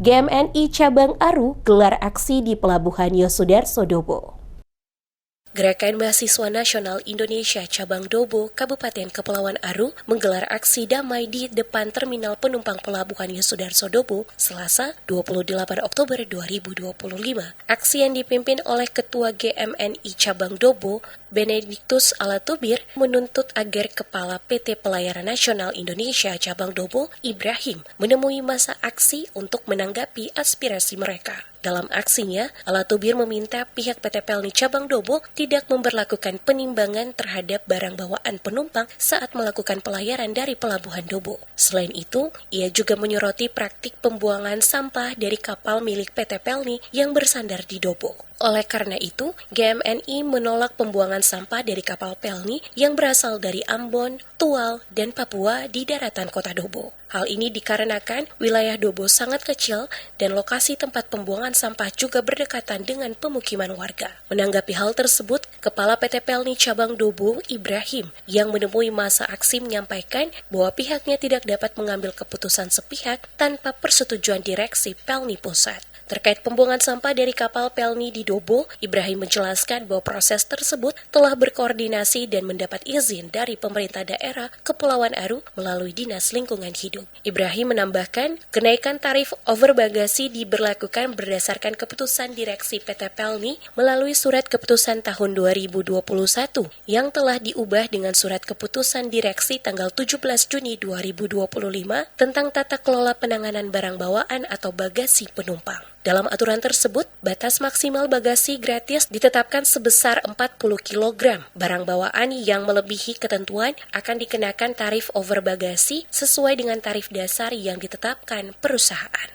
GMNI Cabang Aru gelar aksi di Pelabuhan Yosudarso Dobo. Gerakan Mahasiswa Nasional Indonesia Cabang Dobo, Kabupaten Kepulauan Aru menggelar aksi damai di depan Terminal Penumpang Pelabuhan Yosudarso Dobo, Selasa 28 Oktober 2025. Aksi yang dipimpin oleh Ketua GMNI Cabang Dobo, Benediktus Alatubir, menuntut agar Kepala PT Pelayaran Nasional Indonesia Cabang Dobo, Ibrahim, menemui masa aksi untuk menanggapi aspirasi mereka. Dalam aksinya, Alatubir meminta pihak PT Pelni Cabang Dobo tidak memberlakukan penimbangan terhadap barang bawaan penumpang saat melakukan pelayaran dari Pelabuhan Dobo. Selain itu, ia juga menyoroti praktik pembuangan sampah dari kapal milik PT Pelni yang bersandar di Dobo. Oleh karena itu, GMNI menolak pembuangan sampah dari kapal Pelni yang berasal dari Ambon, Tual, dan Papua di daratan kota Dobo. Hal ini dikarenakan wilayah Dobo sangat kecil dan lokasi tempat pembuangan sampah juga berdekatan dengan pemukiman warga. Menanggapi hal tersebut, Kepala PT Pelni Cabang Dobo, Ibrahim, yang menemui masa aksi menyampaikan bahwa pihaknya tidak dapat mengambil keputusan sepihak tanpa persetujuan direksi Pelni Pusat. Terkait pembuangan sampah dari kapal Pelni di Dobo, Ibrahim menjelaskan bahwa proses tersebut telah berkoordinasi dan mendapat izin dari pemerintah daerah Kepulauan Aru melalui Dinas Lingkungan Hidup. Ibrahim menambahkan, kenaikan tarif over bagasi diberlakukan berdasarkan keputusan direksi PT Pelni melalui surat keputusan tahun 2021 yang telah diubah dengan surat keputusan direksi tanggal 17 Juni 2025 tentang tata kelola penanganan barang bawaan atau bagasi penumpang. Dalam aturan tersebut, batas maksimal bagasi gratis ditetapkan sebesar 40 kg. Barang bawaan yang melebihi ketentuan akan dikenakan tarif over bagasi sesuai dengan tarif dasar yang ditetapkan perusahaan.